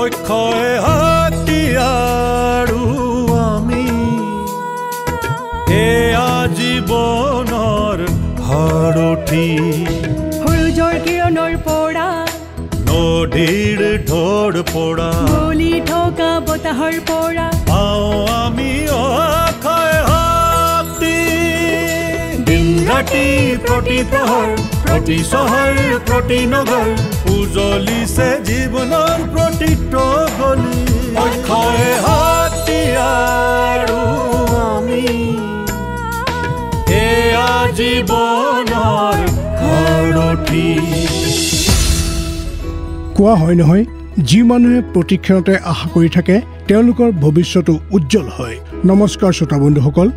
অক্ষয় হাতিয়াৰু আমি এয়া জীৱনৰ হাৰথি সূৰ্যৰ কিৰণৰ পৰা নদীৰ ঢৌৰ পৰা বলি থকা বতাহৰ পৰা পাওঁ আমি অক্ষয় শক্তি দিন ৰাতি প্ৰতি প্ৰহৰ প্ৰতি চহৰ প্ৰতি নগৰ উজলিছে জীৱনৰ প্ৰতিটো গলি অক্ষয় হাতিয়াৰু আমি এয়া জীৱনৰ হাৰথি। কোৱা হয় নহয়, যি মানুহে প্ৰতিক্ষণতে আশা কৰি থাকে তেওঁলোকৰ ভৱিষ্যতো উজ্জ্বল হয়। নমস্কাৰ শ্ৰোতা বন্ধুসকল,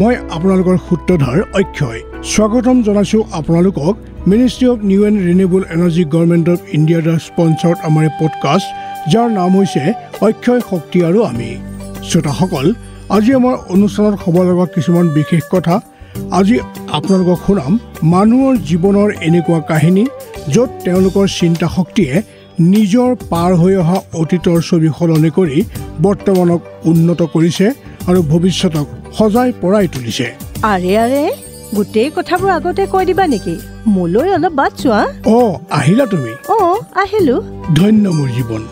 মই আপোনালোকৰ সূত্ৰধাৰ অক্ষয়। স্বাগতম জনাইছো আপোনালোকক ministry of new and renewable energy government of ইণ্ডিয়াৰ দ্বাৰা স্পনচাৰ্ড আমাৰ পডকাষ্ট, যাৰ নাম হৈছে অক্ষয় শক্তি আৰু আমি। শ্ৰোতাসকল, আজি আমাৰ অনুষ্ঠানত হ'ব লগা কিছুমান বিশেষ কথা। আজি আপোনালোকক শুনাম মানুহৰ জীৱনৰ এনেকুৱা কাহিনী য'ত তেওঁলোকৰ চিন্তা শক্তিয়ে নিজৰ পাৰ হৈ অহা অতীতৰ ছবি সলনি কৰি বৰ্তমানক উন্নত কৰিছে আৰু ভৱিষ্যতক সজাই পৰাই তুলিছে। আৰে গোটেই কথাবোৰ আগতে কৈ দিবা নেকি? মোলৈ অলপ বাট চোৱা। আহিলা তুমি? আহিলো। ধন্য মোৰ জীৱন।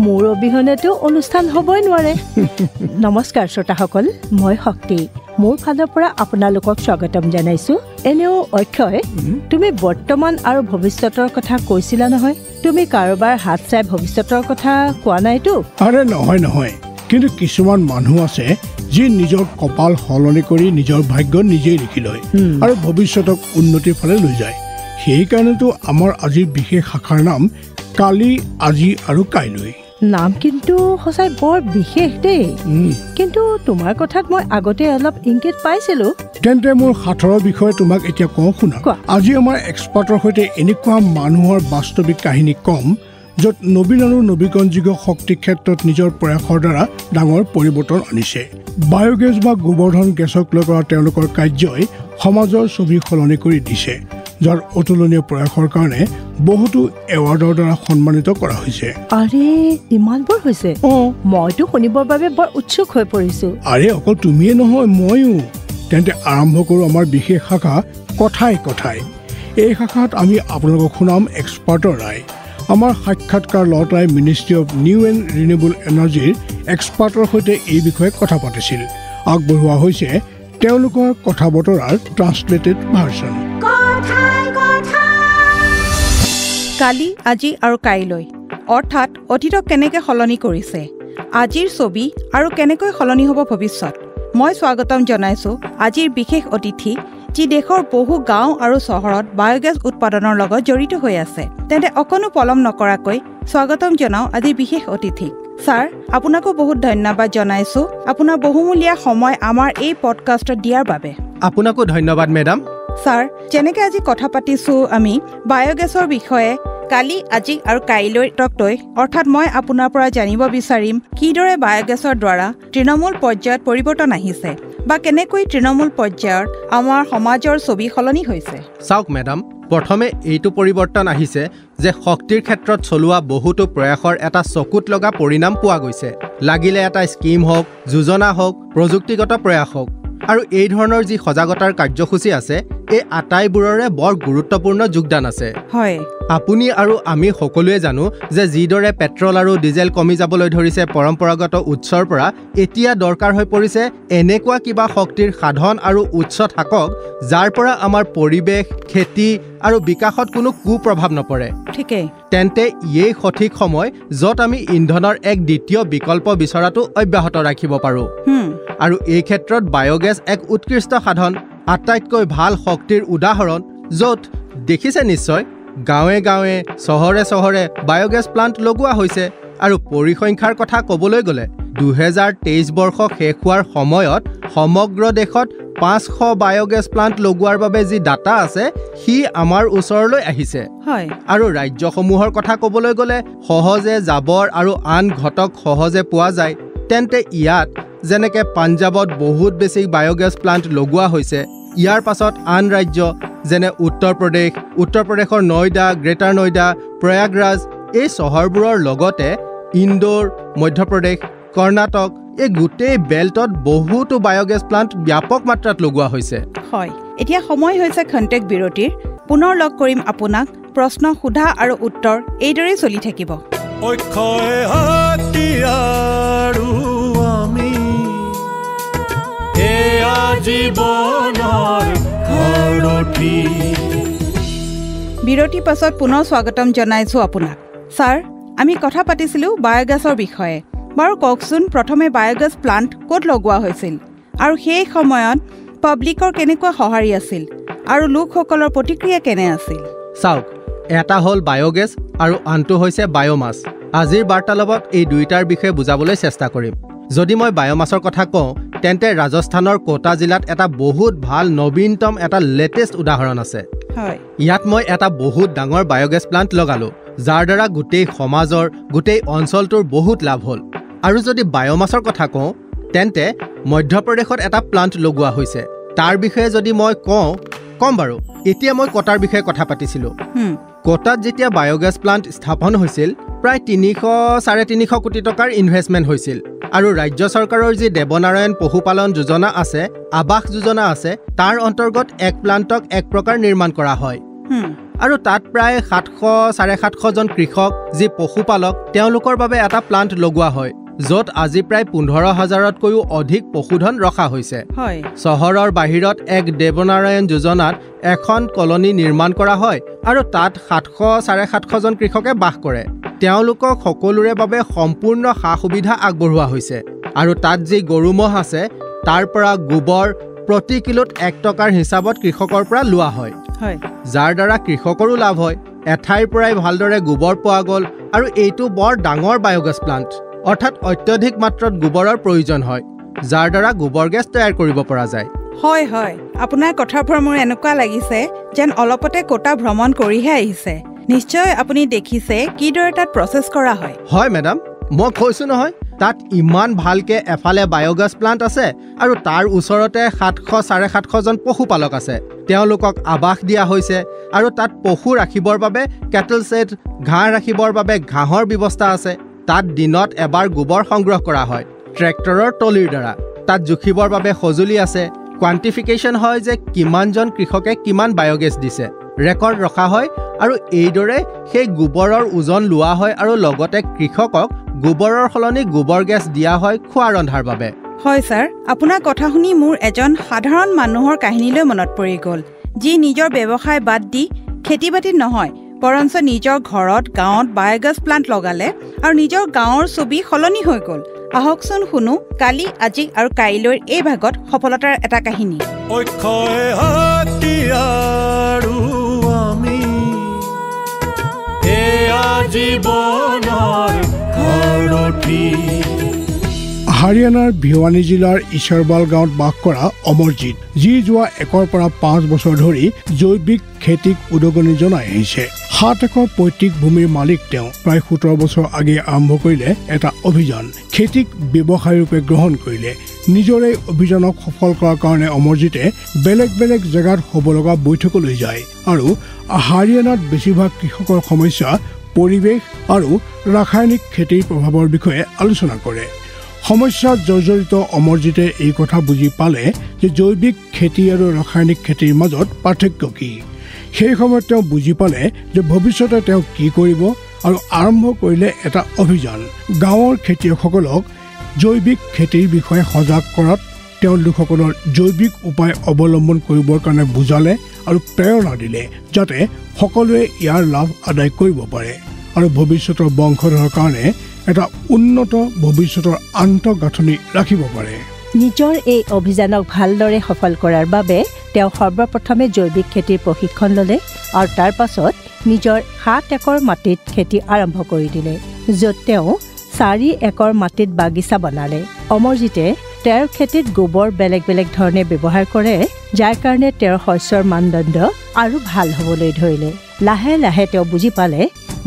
মোৰ অবিহনেতো অনুষ্ঠান হ'বই নোৱাৰে। নমস্কাৰ শ্ৰোতাসকল, মই শক্তি। মোৰ ফালৰ পৰা আপোনালোকক স্বাগতম জনাইছো। এনেও অক্ষয়, তুমি বৰ্তমান আৰু ভৱিষ্যতৰ কথা কৈছিলা নহয়, তুমি কাৰোবাৰ হাত চাই ভৱিষ্যতৰ কথা কোৱা নাইতো? আৰে নহয়, কিন্তু কিছুমান মানুহ আছে যি নিজৰ কপাল সলনি কৰি নিজৰ ভাগ্য নিজেই লিখি লয় আৰু ভৱিষ্যতক উন্নতিৰ ফালে লৈ যায়। সেইকাৰণেতো আমাৰ আজিৰ বিশেষ শাখাৰ নাম কালি, আজি আৰু কাইলৈ। নাম কিন্তু সঁচাই বৰ বিশেষ দেই। কিন্তু তোমাৰ কথাত মই আগতে অলপ ইংগিত পাইছিলো। তেন্তে মোৰ সাঁথৰৰ বিষয়ে তোমাক এতিয়া কওঁ, শুনা। আজি আমাৰ এক্সপাৰ্টৰ সৈতে এনেকুৱা মানুহৰ বাস্তৱিক কাহিনী কম য'ত নবীন আৰু নৱীকৰণযোগ্য শক্তি ক্ষেত্ৰত নিজৰ প্ৰয়াসৰ দ্বাৰা ডাঙৰ পৰিৱৰ্তন আনিছে। বায়'গেছ বা গোবৰ্ধন গেছক লৈ কৰা তেওঁলোকৰ কাৰ্যই সমাজৰ ছবি সলনি কৰি দিছে, যাৰ অতুলনীয় প্ৰয়াসৰ কাৰণে বহুতো এৱাৰ্ডৰ দ্বাৰা সন্মানিত কৰা হৈছে। আৰে ইমানবোৰ হৈছে? মইতো শুনিবৰ বাবে বৰ উৎসুক হৈ পৰিছো। আৰে অকল তুমিয়ে নহয়, ময়ো। তেন্তে আৰম্ভ কৰোঁ আমাৰ বিশেষ শাখা কথাই। এই শাখাত আমি আপোনালোকক শুনাম এক্সপাৰ্টৰ ৰায়। আমাৰ সাক্ষাৎকাৰ লওঁতাই ministry of new and renewable এনাৰ্জিৰ এক্সপাৰ্টৰ সৈতে এই বিষয়ে কথা পাতিছিল। আগবঢ়োৱা হৈছে তেওঁলোকৰ কথা বতৰাৰ ট্ৰান্সলেটেড ভাৰ্চন। কালি, আজি আৰু কাইলৈ, অৰ্থাৎ অতীতক কেনেকৈ সলনি কৰিছে, আজিৰ ছবি আৰু কেনেকৈ সলনি হ'ব ভৱিষ্যত। মই স্বাগতম জনাইছোঁ আজিৰ বিশেষ অতিথি, যি দেশৰ বহু গাঁও আৰু চহৰত বায়'গেছ উৎপাদনৰ লগত জড়িত হৈ আছে। তেন্তে অকণো পলম নকৰাকৈ স্বাগতম জনাওঁ আজিৰ বিশেষ অতিথিক। ছাৰ, আপোনাকো বহুত ধন্যবাদ জনাইছোঁ আপোনাৰ বহুমূলীয়া সময় আমাৰ এই পডকাষ্টত দিয়াৰ বাবে। আপোনাকো ধন্যবাদ মেডাম। ছাৰ, যেনেকৈ আজি কথা পাতিছোঁ আমি বায়'গেছৰ বিষয়ে কালি, আজি আৰু কাইলৈক লৈ, অৰ্থাৎ মই আপোনাৰ পৰা জানিব বিচাৰিম কিদৰে বায়'গেছৰ দ্বাৰা তৃণমূল পৰ্যায়ত পৰিৱৰ্তন আহিছে বা কেনেকৈ তৃণমূল পৰ্যায়ত আমাৰ সমাজৰ ছবি সলনি হৈছে। চাওক মেডাম, প্ৰথমে এইটো পৰিৱৰ্তন আহিছে যে শক্তিৰ ক্ষেত্ৰত চলোৱা বহুতো প্ৰয়াসৰ এটা চকুত লগা পৰিণাম পোৱা গৈছে। লাগিলে এটা স্কিম হওক, যোজনা হওক, প্ৰযুক্তিগত প্ৰয়াস হওক, আৰু এই ধৰণৰ যি সজাগতাৰ কাৰ্যসূচী আছে, এই আটাইবোৰৰে বৰ গুৰুত্বপূৰ্ণ যোগদান আছে। হয়, আপুনি আৰু আমি সকলোৱে জানো যে যিদৰে পেট্ৰল আৰু ডিজেল কমি যাবলৈ ধৰিছে পৰম্পৰাগত উৎসৰ পৰা, এতিয়া দৰকাৰ হৈ পৰিছে এনেকুৱা কিবা শক্তিৰ সাধন আৰু উৎস থাকক যাৰ পৰা আমাৰ পৰিৱেশ, খেতি আৰু বিকাশত কোনো কুপ্ৰভাৱ নপৰে। ঠিকেই। তেন্তে ইয়েই সঠিক সময় য'ত আমি ইন্ধনৰ এক দ্বিতীয় বিকল্প বিচৰাটো অব্যাহত ৰাখিব পাৰোঁ। আৰু এই ক্ষেত্ৰত বায়'গেছ এক উৎকৃষ্ট সাধন, আটাইতকৈ ভাল শক্তিৰ উদাহৰণ, য'ত দেখিছে নিশ্চয় গাঁৱে গাঁৱে, চহৰে চহৰে বায়'গেছ প্লাণ্ট লগোৱা হৈছে। আৰু পৰিসংখ্যাৰ কথা ক'বলৈ গ'লে 2023 বৰ্ষ শেষ হোৱাৰ সময়ত সমগ্ৰ দেশত 500 বায়'গেছ প্লাণ্ট লগোৱাৰ বাবে যি ডাটা আছে, সি আমাৰ ওচৰলৈ আহিছে। আৰু ৰাজ্যসমূহৰ কথা ক'বলৈ গ'লে সহজে জাবৰ আৰু আন ঘটক সহজে পোৱা যায়। তেন্তে ইয়াত যেনেকৈ পাঞ্জাৱত বহুত বেছি বায়'গেছ প্লাণ্ট লগোৱা হৈছে, ইয়াৰ পাছত আন ৰাজ্য যেনে উত্তৰ প্ৰদেশৰ নয়ডা, গ্ৰেটাৰ নয়ডা, প্ৰয়াগৰাজ এই চহৰবোৰৰ লগতে ইন্দোৰ, মধ্যপ্ৰদেশ, কৰ্ণাটক এই গোটেই বেল্টত বহুতো বায়োগেছ প্লাণ্ট ব্যাপক মাত্ৰাত লগোৱা হৈছে। হয়, এতিয়া সময় হৈছে খন্তেক বিৰতিৰ। পুনৰ লগ কৰিম আপোনাক। প্ৰশ্ন সোধা আৰু উত্তৰ এইদৰেই চলি থাকিব। অক্ষয় শক্তি আৰু আমি এয়া জীৱনৰ সাৰথি। বিৰতিৰ পাছত পুনৰ স্বাগতম জনাইছোঁ আপোনাক। ছাৰ, আমি কথা পাতিছিলোঁ বায়োগেছৰ বিষয়ে। বাৰু কওকচোন, প্ৰথমে বায়োগেছ প্লাণ্ট ক'ত লগোৱা হৈছিল আৰু সেই সময়ত পাব্লিকৰ কেনেকুৱা সঁহাৰি আছিল আৰু লোকসকলৰ প্ৰতিক্ৰিয়া কেনে আছিল? চাওক, এটা হ'ল বায়োগেছ আৰু আনটো হৈছে বায়োমাছ। আজিৰ বাৰ্তালাপত এই দুয়োটাৰ বিষয়ে বুজাবলৈ চেষ্টা কৰিম। যদি মই বায়োমাছৰ কথা কওঁ, তেন্তে ৰাজস্থানৰ কোটা জিলাত এটা বহুত ভাল নবীনতম এটা লেটেষ্ট উদাহৰণ আছে। ইয়াত মই এটা বহুত ডাঙৰ বায়োগেছ প্লাণ্ট লগালোঁ, যাৰ দ্বাৰা গোটেই সমাজৰ, গোটেই অঞ্চলটোৰ বহুত লাভ হ'ল। আৰু যদি বায়োমাছৰ কথা কওঁ, তেন্তে মধ্যপ্ৰদেশত এটা প্লাণ্ট লগোৱা হৈছে। তাৰ বিষয়ে যদি মই কম বাৰু। এতিয়া মই কোটাৰ বিষয়ে কথা পাতিছিলোঁ। কোটাত যেতিয়া বায়োগেছ প্লাণ্ট স্থাপন হৈছিল, প্ৰায় 300-350 কোটি টকাৰ ইনভেষ্টমেণ্ট হৈছিল। আৰু ৰাজ্য চৰকাৰৰ যি দেৱনাৰায়ণ পশুপালন যোজনা আছে, আৱাস যোজনা আছে, তাৰ অন্তৰ্গত এক প্লাণ্টক এক প্ৰকাৰ নিৰ্মাণ কৰা হয়। আৰু তাত প্ৰায় 700-750জন কৃষক যি পশুপালক, তেওঁলোকৰ বাবে এটা প্লাণ্ট লগোৱা হয়, য'ত আজি প্ৰায় 15,000তকৈও অধিক পশুধন ৰখা হৈছে। চহৰৰ বাহিৰত এক দেৱনাৰায়ণ যোজনাত এখন কলনী নিৰ্মাণ কৰা হয় আৰু তাত 700-750জন কৃষকে বাস কৰে। তেওঁলোকক সকলোৰে বাবে সম্পূৰ্ণ সা সুবিধা আগবঢ়োৱা হৈছে। আৰু তাত যি গৰু ম'হ আছে, তাৰ পৰা গোবৰ প্ৰতি কিলোত 1 টকাৰ হিচাপত কৃষকৰ পৰা লোৱা হয়, যাৰ দ্বাৰা কৃষকৰো লাভ হয়। এঠাইৰ পৰাই ভালদৰে গোবৰ পোৱা গ'ল। আৰু এইটো বৰ ডাঙৰ বায়োগেছ প্লাণ্ট, অৰ্থাৎ অত্যধিক মাত্ৰাত গোবৰৰ প্ৰয়োজন হয়, যাৰ দ্বাৰা গোবৰ গেছ তৈয়াৰ কৰিব পৰা যায়। হয় হয়, আপোনাৰ কথাৰ পৰা মোৰ এনেকুৱা লাগিছে যেন অলপতে কোটা ভ্ৰমণ কৰিহে আহিছে। নিশ্চয় আপুনি দেখিছে কিদৰে তাত প্ৰচেছ কৰা হয়। হয় মেডাম, মই কৈছোঁ নহয়, তাত ইমান ভালকৈ এফালে বায়োগেছ প্লাণ্ট আছে আৰু তাৰ ওচৰতে 700-750জন পশুপালক আছে। তেওঁলোকক আৱাস দিয়া হৈছে আৰু তাত পশু ৰাখিবৰ বাবে কেটল ছেড, ঘাঁহ ৰাখিবৰ বাবে ঘাঁহৰ ব্যৱস্থা আছে। তাত দিনত এবাৰ গোবৰ সংগ্ৰহ কৰা হয় ট্ৰেক্টৰৰ টলিৰ দ্বাৰা। তাত জুখিবৰ বাবে সঁজুলি আছে। কোৱান্টিফিকেশ্যন হয় যে কিমানজন কৃষকে কিমান বায়োগেছ দিছে, ৰেকৰ্ড ৰখা হয়। আৰু এইদৰে সেই গোবৰৰ ওজন লোৱা হয় আৰু লগতে কৃষকক গোবৰৰ সলনি গোবৰ গেছ দিয়া হয় খোৱা ৰন্ধাৰ বাবে। হয় ছাৰ, আপোনাৰ কথা শুনি মোৰ এজন সাধাৰণ মানুহৰ কাহিনীলৈ মনত পৰি গ'ল, যি নিজৰ ব্যৱসায় বাদ দি খেতি বাতিত নহয়, বৰঞ্চ নিজৰ ঘৰত গাঁৱত বায়োগেছ প্লাণ্ট লগালে আৰু নিজৰ গাঁৱৰ ছবি সলনি হৈ গ'ল। আহকচোন শুনো কালি, আজি আৰু কাইলৈৰ এই ভাগত সফলতাৰ এটা কাহিনী। অক্ষয় শক্তি আৰু আমি এয়া জীৱনৰ সাৰথি। হাৰিয়ানাৰ ভিৱানী জিলাৰ ঈশ্বৰবাল গাঁৱত বাস কৰা অমৰজিৎ, যি যোৱা 1ৰ পৰা 5 বছৰ ধৰি জৈৱিক খেতিক উদগনি জনাই আহিছে। 7 একৰ পৈতৃক ভূমিৰ মালিক তেওঁ। প্ৰায় 17 বছৰ আগেয়ে আৰম্ভ কৰিলে এটা অভিযান, খেতিক ব্যৱসায় ৰূপে গ্ৰহণ কৰিলে। নিজৰ এই অভিযানক সফল কৰাৰ কাৰণে অমৰজিতে বেলেগ বেলেগ জেগাত হ'ব লগা বৈঠকলৈ যায় আৰু হাৰিয়ানাত বেছিভাগ কৃষকৰ সমস্যা, পৰিৱেশ আৰু ৰাসায়নিক খেতিৰ প্ৰভাৱৰ বিষয়ে আলোচনা কৰে। সমস্যাত জৰ্জৰিত অমৰজিতে এই কথা বুজি পালে যে জৈৱিক খেতি আৰু ৰাসায়নিক খেতিৰ মাজত পাৰ্থক্য কি। সেই সময়ত তেওঁ বুজি পালে যে ভৱিষ্যতে তেওঁ কি কৰিব আৰু আৰম্ভ কৰিলে এটা অভিযান। গাঁৱৰ খেতিয়কসকলক জৈৱিক খেতিৰ বিষয়ে সজাগ কৰাত তেওঁ লোকসকলৰ জৈৱিক উপায় অৱলম্বন কৰিবৰ কাৰণে বুজালে আৰু প্ৰেৰণা দিলে, যাতে সকলোৱে ইয়াৰ লাভ আদায় কৰিব পাৰে আৰু ভৱিষ্যতৰ বংশধৰৰ কাৰণে এটা উন্নত ভৱিষ্যতৰ আন্তঃগাঁথনি ৰাখিব পাৰে। নিজৰ এই অভিযানক ভালদৰে সফল কৰাৰ বাবে তেওঁ সৰ্বপ্ৰথমে জৈৱিক খেতিৰ প্ৰশিক্ষণ ল'লে আৰু তাৰ পাছত নিজৰ 7 একৰ মাটিত খেতি আৰম্ভ কৰি দিলে, য'ত তেওঁ 4 একৰ মাটিত বাগিচা বনালে। অমৰজিতে তেওঁৰ খেতিত গোবৰ বেলেগ বেলেগ ধৰণে ব্যৱহাৰ কৰে, যাৰ কাৰণে তেওঁৰ শস্যৰ মানদণ্ড আৰু ভাল হ'বলৈ ধৰিলে। লাহে লাহে তেওঁ বুজি পালে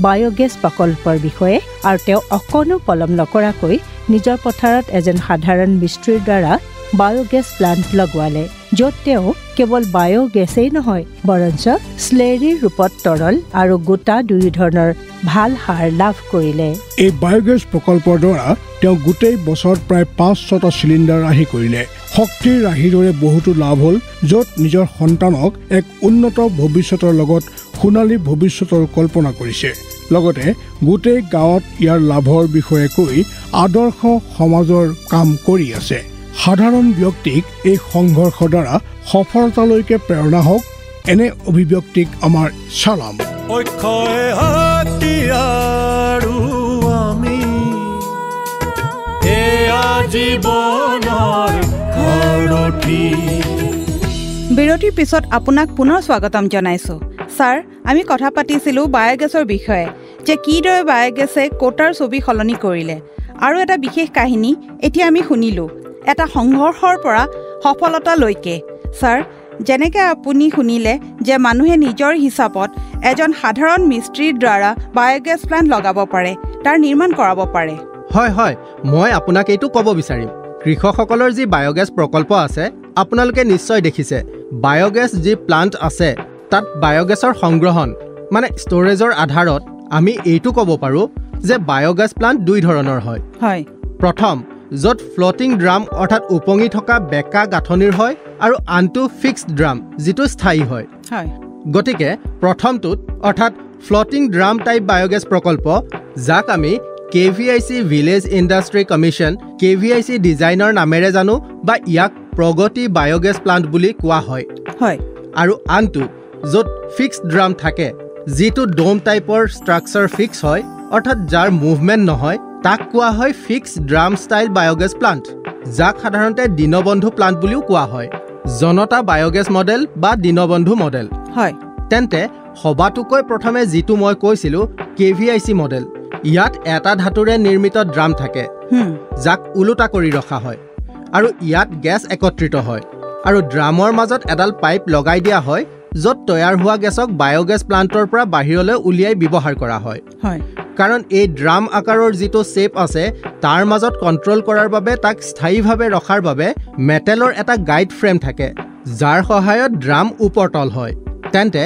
বায়োগেছ প্ৰকল্পৰ বিষয়ে আৰু তেওঁ অকণো পলম নকৰাকৈ নিজৰ পথাৰত এজন সাধাৰণ মিস্ত্ৰীৰ দ্বাৰা বায়োগেছ প্লাণ্ট লগোৱালে। য'ত তেওঁ কেৱল বায়'গেছেই নহয় বৰঞ্চ স্লেৰীৰ ৰূপত তৰল আৰু গোটা দুই ধৰণৰ ভাল সাৰ লাভ কৰিলে। এই বায়'গেছ প্ৰকল্পৰ দ্বাৰা তেওঁ গোটেই বছৰত প্ৰায় 5-6টা চিলিণ্ডাৰ ৰাহি কৰিলে। শক্তিৰ ৰাহিৰ দৰে বহুতো লাভ হ'ল, য'ত নিজৰ সন্তানক এক উন্নত ভৱিষ্যতৰ লগত সোণালী ভৱিষ্যতৰ কল্পনা কৰিছে। লগতে গোটেই গাঁৱত ইয়াৰ লাভৰ বিষয়ে কৈ আদৰ্শ সমাজৰ কাম কৰি আছে। সাধাৰণ ব্যক্তিক এই সংঘৰ্ষৰ দ্বাৰা সফলতালৈকে প্ৰেৰণা হওক, এনে অভিব্যক্তিক আমাৰ চালাম। অক্ষয় হাতিয়াৰো আমি এয়া জীৱনৰ সাৰথি। বিৰতিৰ পিছত আপোনাক পুনৰ স্বাগতম জনাইছোঁ। ছাৰ, আমি কথা পাতিছিলোঁ বায়'গেছৰ বিষয়ে, যে কিদৰে বায়'গেছে কোটাৰ ছবি সলনি কৰিলে। আৰু এটা বিশেষ কাহিনী এতিয়া আমি শুনিলোঁ, এটা সংঘৰ্ষৰ পৰা সফলতালৈকে। ছাৰ, যেনেকৈ আপুনি শুনিলে যে মানুহে নিজৰ হিচাপত এজন সাধাৰণ মিস্ত্ৰীৰ দ্বাৰা বায়'গেছ প্লাণ্ট লগাব পাৰে, তাৰ নিৰ্মাণ কৰাব পাৰে। হয় হয়, মই আপোনাক এইটো ক'ব বিচাৰিম। কৃষকসকলৰ যি বায়'গেছ প্ৰকল্প আছে, আপোনালোকে নিশ্চয় দেখিছে বায়'গেছ যি প্লাণ্ট আছে তাত বায়'গেছৰ সংগ্ৰহণ মানে ষ্ট'ৰেজৰ আধাৰত আমি এইটো ক'ব পাৰোঁ যে বায়'গেছ প্লাণ্ট দুই ধৰণৰ হয়। প্ৰথম, য'ত ফ্লটিং ড্ৰাম অৰ্থাৎ উপঙি থকা বেকা গাঁথনিৰ হয়, আৰু আনটো ফিক্সড ড্ৰাম যিটো স্থায়ী হয়। গতিকে প্ৰথমটোত অৰ্থাৎ ফ্লটিং ড্ৰাম টাইপ বায়'গেছ প্ৰকল্প, যাক আমি KVIC village industry commission KVIC ডিজাইনৰ নামেৰে জানো, বা ইয়াক প্ৰগতি বায়'গেছ প্লাণ্ট বুলি কোৱা হয়। আৰু আনটো য'ত ফিক্সড ড্ৰাম থাকে, যিটো ডোম টাইপৰ ষ্ট্ৰাকচাৰ ফিক্স হয়, অৰ্থাৎ যাৰ মুভমেণ্ট নহয়, তাক কোৱা হয় fixed drum style biogas plant, যাক সাধাৰণতে দীনবন্ধু প্লাণ্ট বুলিও কোৱা হয়। জনতা বায়'গেছ মডেল বা দীনবন্ধু মডেল। তেন্তে সবাতোকৈ প্ৰথমে যিটো মই কৈছিলোঁ KVIC মডেল, ইয়াত এটা ধাতুৰে নিৰ্মিত ড্ৰাম থাকে, যাক ওলোটা কৰি ৰখা হয়, আৰু ইয়াত গেছ একত্ৰিত হয়, আৰু ড্ৰামৰ মাজত এডাল পাইপ লগাই দিয়া হয়, য'ত তৈয়াৰ হোৱা গেছক বায়'গেছ প্লাণ্টৰ পৰা বাহিৰলৈ উলিয়াই ব্যৱহাৰ কৰা হয়। কাৰণ এই ড্ৰাম আকাৰৰ যিটো শ্বেপ আছে, তাৰ মাজত কণ্ট্ৰল কৰাৰ বাবে তাক স্থায়ীভাৱে ৰখাৰ বাবে মেটেলৰ এটা গাইড ফ্ৰেম থাকে, যাৰ সহায়ত ড্ৰাম ওপৰতল হয়। তেন্তে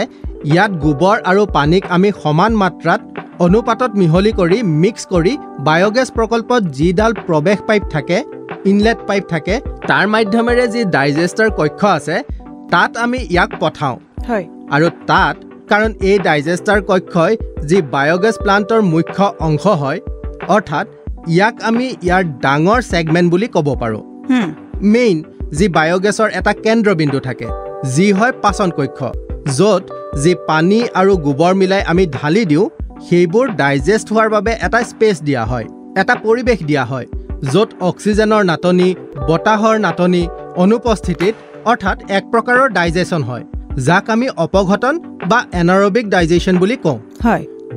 ইয়াত গোবৰ আৰু পানীক আমি সমান মাত্ৰাত অনুপাতত মিহলি কৰি মিক্স কৰি বায়'গেছ প্ৰকল্পত যিডাল প্ৰৱেশ পাইপ থাকে, ইনলেট পাইপ থাকে, তাৰ মাধ্যমেৰে যি ডাইজেষ্টাৰ কক্ষ আছে, তাত আমি ইয়াক পঠাওঁ। আৰু তাত, কাৰণ এই ডাইজেষ্টাৰ কক্ষই যি বায়'গেছ প্লাণ্টৰ মুখ্য অংশ হয়, অৰ্থাৎ ইয়াক আমি ইয়াৰ ডাঙৰ ছেগমেণ্ট বুলি ক'ব পাৰোঁ। মেইন যি বায়'গেছৰ এটা কেন্দ্ৰবিন্দু থাকে, যি হয় পাচন কক্ষ, য'ত যি পানী আৰু গোবৰ মিলাই আমি ঢালি দিওঁ, সেইবোৰ ডাইজেষ্ট হোৱাৰ বাবে এটা স্পেচ দিয়া হয়, এটা পৰিৱেশ দিয়া হয়, য'ত অক্সিজেনৰ নাটনি, বতাহৰ নাটনি অনুপস্থিতিত, অৰ্থাৎ এক প্ৰকাৰৰ ডাইজেশ্যন হয়, যাক আমি অপঘটন বা এনাৰবিক ডাইজেশ্যন বুলি কওঁ।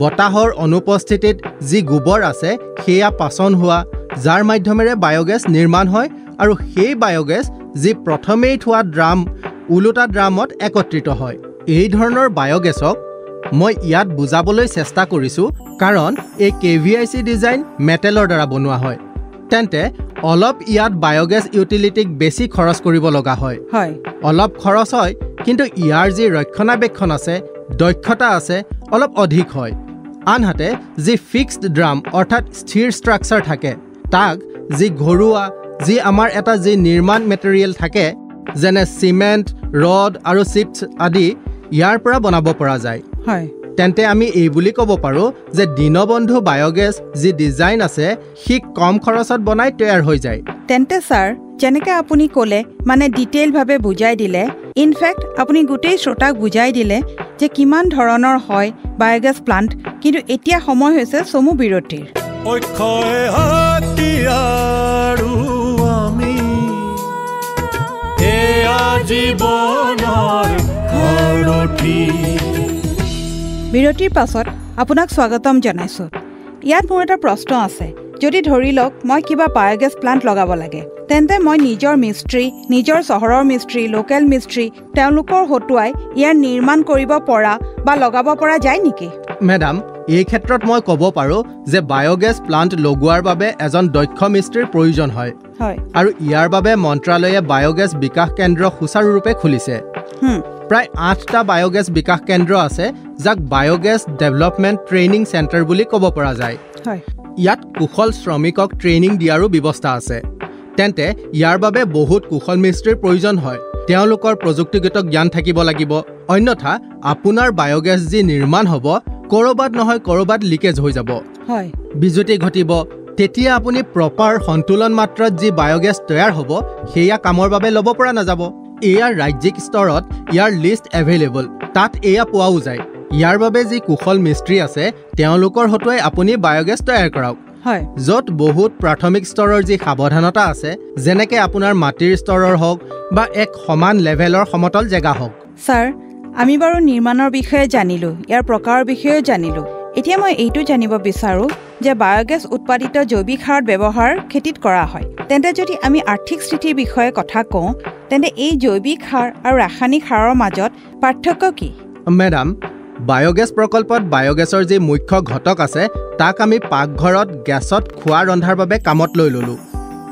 বতাহৰ অনুপস্থিতিত যি গোবৰ আছে, সেয়া পাচন হোৱা, যাৰ মাধ্যমেৰে বায়'গেছ নিৰ্মাণ হয়, আৰু সেই বায়'গেছ যি প্ৰথমেই থোৱা ড্ৰাম, ওলোটা ড্ৰামত একত্ৰিত হয়। এই ধৰণৰ বায়'গেছক মই ইয়াত বুজাবলৈ চেষ্টা কৰিছোঁ, কাৰণ এই KVIC ডিজাইন মেটেলৰ দ্বাৰা বনোৱা হয়। তেন্তে অলপ ইয়াত বায়'গেছ ইউটিলিটিক বেছি খৰচ কৰিব লগা হয়। অলপ খৰচ হয়, কিন্তু ইয়াৰ যি ৰক্ষণাবেক্ষণ আছে, দক্ষতা আছে, অলপ অধিক হয়। আনহাতে যি ফিক্সড ড্ৰাম অৰ্থাৎ স্থিৰ ষ্ট্ৰাকচাৰ থাকে, তাক যি ঘৰুৱা, যি আমাৰ এটা যি নিৰ্মাণ মেটেৰিয়েল থাকে, যেনে চিমেণ্ট, ৰড আৰু চিপছ আদি, ইয়াৰ পৰা বনাব পৰা যায়। তেন্তে আমি এই বুলি ক'ব পাৰোঁ যে দীনবন্ধু বায়'গেছ যি ডিজাইন আছে, সি কম খৰচত বনাই তৈয়াৰ হৈ যায়। তেন্তে ছাৰ, যেনেকৈ আপুনি ক'লে, মানে ডিটেইলভাৱে বুজাই দিলে, ইনফেক্ট আপুনি গোটেই শ্ৰোতাক বুজাই দিলে যে কিমান ধৰণৰ হয় বায়'গেছ প্লাণ্ট। কিন্তু এতিয়া সময় হৈছে চমু বিৰতিৰ। অক্ষয় হাতিয়াৰো আমি এয়া জীৱনৰ সাৰথি। বিৰতিৰ পাছত আপোনাক স্বাগতম জনাইছোঁ। ইয়াত মোৰ এটা প্ৰশ্ন আছে, যদি ধৰি লওক মই কিবা বায়োগেছ প্লাণ্ট লগাব লাগে তেন্তে মই নিজৰ মিস্ত্ৰী নিজৰ চহৰৰ মিস্ত্ৰী লোকেল মিস্ত্ৰী তেওঁলোকৰ হতুৱাই ইয়াৰ নিৰ্মাণ কৰিব পৰা বা লগাব পৰা যায় নেকি মেডাম এই ক্ষেত্ৰত মই ক'ব পাৰো যে বায়োগেছ প্লাণ্ট লগোৱাৰ বাবে এজন দক্ষ মিস্ত্ৰীৰ প্ৰয়োজন হয় আৰু ইয়াৰ বাবে মন্ত্ৰালয়ে বায়োগেছ বিকাশ কেন্দ্ৰ সুচাৰুৰূপে খুলিছে প্ৰায় 8টা বায়োগেছ বিকাশ কেন্দ্ৰ আছে যাক বায়োগেছ ডেভেলপমেণ্ট ট্ৰেইনিং চেণ্টাৰ বুলি ক'ব পৰা যায় ইয়াত কুশল শ্ৰমিকক ট্ৰেইনিং দিয়াৰো ব্যৱস্থা আছে তেন্তে ইয়াৰ বাবে বহুত কুশল মিস্ত্ৰীৰ প্ৰয়োজন হয় তেওঁলোকৰ প্ৰযুক্তিগত জ্ঞান থাকিব লাগিব অন্যথা আপোনাৰ বায়োগেছ যি নিৰ্মাণ হ'ব কৰবাত নহয় কৰবাত লিকেজ হৈ যাব বিজুতি ঘটিব তেতিয়া আপুনি প্ৰপাৰ সন্তুলন মাত্ৰাত যি বায়োগেছ তৈয়াৰ হ'ব সেয়া কামৰ বাবে ল'ব পৰা নাযাব এয়া ৰাজ্যিক স্তৰত ইয়াৰ লিষ্ট এভেইলেবল তাত এয়া পোৱাও যায় ইয়াৰ বাবে যি কুশল মিস্ত্ৰী আছে তেওঁলোকৰ হতুৱাই আপুনি বায়োগেছ তৈয়াৰ কৰক য'ত বহুত প্ৰাথমিক স্তৰৰ যি সাৱধানতা আছে যেনেকৈ আপোনাৰ মাটিৰ স্তৰৰ হওক বা এক সমান লেভেলৰ সমতল জেগা হওক ছাৰ আমি বাৰু নিৰ্মাণৰ বিষয়ে জানিলোঁ ইয়াৰ প্ৰকাৰৰ বিষয়েও জানিলোঁ এতিয়া মই এইটো জানিব বিচাৰোঁ যে বায়োগেছ উৎপাদিত জৈৱিক সাৰত ব্যৱহাৰ খেতিত কৰা হয় তেন্তে যদি আমি আৰ্থিক স্থিতিৰ বিষয়ে কথা কওঁ তেন্তে এই জৈৱিক সাৰ আৰু ৰাসায়নিক সাৰৰ মাজত পাৰ্থক্য কি মেডাম বায়োগেছ প্ৰকল্পত বায়োগেছৰ যি মুখ্য ঘটক আছে তাক আমি পাকঘৰত গেছত খোৱা ৰন্ধাৰ বাবে কামত লৈ ল'লোঁ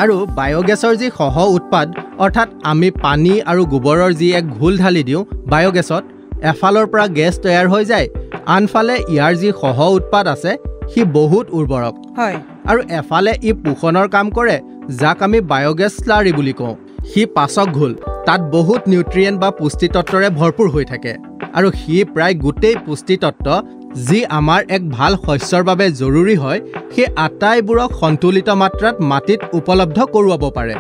আৰু বায়োগেছৰ যি সহ উৎপাদ অৰ্থাৎ আমি পানী আৰু গোবৰৰ যি এক ঘোল ঢালি দিওঁ বায়োগেছত এফালৰ পৰা গেছ তৈয়াৰ হৈ যায় আনফালে ইয়াৰ যি সহ উৎপাদ আছে সি বহুত উৰ্বৰক আৰু এফালে ই পোষণৰ কাম কৰে যাক আমি বায়োগেছ স্লাৰী বুলি কওঁ সি পাচক ঘোল তাত বহুত নিউট্ৰিয়েণ্ট বা পুষ্টিতত্ত্বৰে ভৰপূৰ হৈ থাকে আৰু সি প্ৰায় গোটেই পুষ্টিতত্ত্ব যি আমাৰ এক ভাল শস্যৰ বাবে জৰুৰী হয় সেই আটাইবোৰক সন্তুলিত মাত্ৰাত মাটিত উপলব্ধ কৰোৱাব পাৰে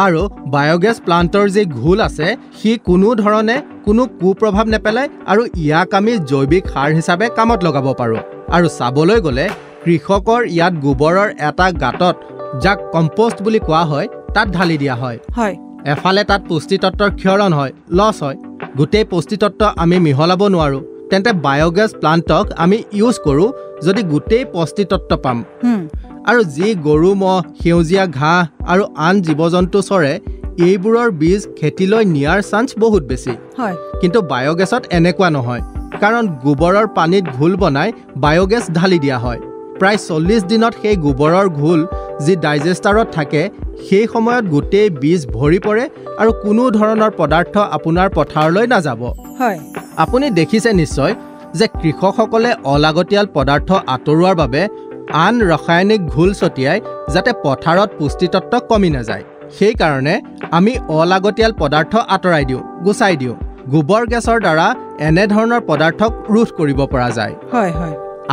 আৰু বায়োগেছ প্লাণ্টৰ যি ঘোল আছে সি কোনো ধৰণে কোনো কুপ্ৰভাৱ নেপেলায় আৰু ইয়াক আমি জৈৱিক সাৰ হিচাপে কামত লগাব পাৰোঁ আৰু চাবলৈ গ'লে কৃষকৰ ইয়াত গোবৰৰ এটা গাঁতত যাক কম্পোষ্ট বুলি কোৱা হয় তাত ঢালি দিয়া হয় এফালে তাত পুষ্টিতত্ত্বৰ ক্ষৰণ হয় লছ হয় গোটেই পুষ্টিতত্ত্ব আমি মিহলাব নোৱাৰোঁ তেন্তে বায়োগেছ প্লাণ্টক আমি ইউজ কৰোঁ যদি গোটেই পুষ্টিতত্ত্ব পাম আৰু যি গৰু ম'হ সেউজীয়া ঘাঁহ আৰু আন জীৱ জন্তু চৰে এইবোৰৰ বীজ খেতিলৈ নিয়াৰ চান্স বহুত বেছি কিন্তু বায়োগেছত এনেকুৱা নহয় কাৰণ গোবৰৰ পানীত ঘোল বনাই বায়োগেছ ঢালি দিয়া হয় প্ৰায় 40 দিনত সেই গোবৰৰ ঘোল যি ডাইজেষ্টাৰত থাকে সেই সময়ত গোটেই বীজ ভৰি পৰে আৰু কোনো ধৰণৰ পদাৰ্থ আপোনাৰ পথাৰলৈ নাযাব আপুনি দেখিছে নিশ্চয় যে কৃষকসকলে অলাগতিয়াল পদাৰ্থ আঁতৰোৱাৰ বাবে আন ৰাসায়নিক ঘোল ছটিয়াই যাতে পথাৰত পুষ্টিতত্ত্ব কমি নাযায় সেইকাৰণে আমি অলাগতিয়াল পদাৰ্থ আঁতৰাই দিওঁ গুচাই দিওঁ গোবৰ গেছৰ দ্বাৰা এনেধৰণৰ পদাৰ্থক ৰোধ কৰিব পৰা যায়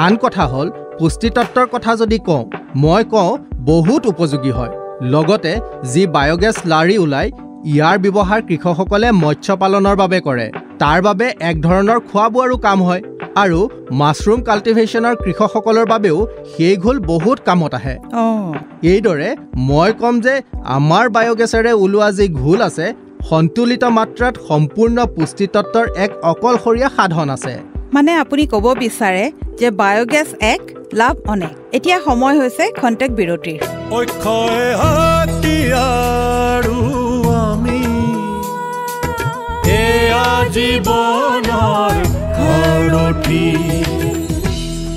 আন কথা হ'ল পুষ্টিতত্ত্বৰ কথা যদি কওঁ মই কওঁ বহুত উপযোগী হয় লগতে যি বায়োগেছ লাৰি ওলায় ইয়াৰ ব্যৱহাৰ কৃষকসকলে মৎস্য পালনৰ বাবে কৰে তাৰ বাবে এক ধৰণৰ খোৱা বোৱাৰো কাম হয় আৰু মাছৰুম কাল্টিভেশ্যনৰ কৃষকসকলৰ বাবেও সেই ঘোল বহুত কামত আহে এইদৰে মই ক'ম যে আমাৰ বায়োগেছেৰে ওলোৱা যি ঘোল আছে সন্তুলিত মাত্ৰাত সম্পূৰ্ণ পুষ্টিতত্ত্বৰ এক অকলশৰীয়া সাধন আছে মানে আপুনি ক'ব বিচাৰে যে বায়োগেছ এক লাভ অনেক এতিয়া সময় হৈছে খন্তেক বিৰতিৰ অক্ষয় হাতিয়াৰো আমি এয়া জীৱনৰ সাৰথি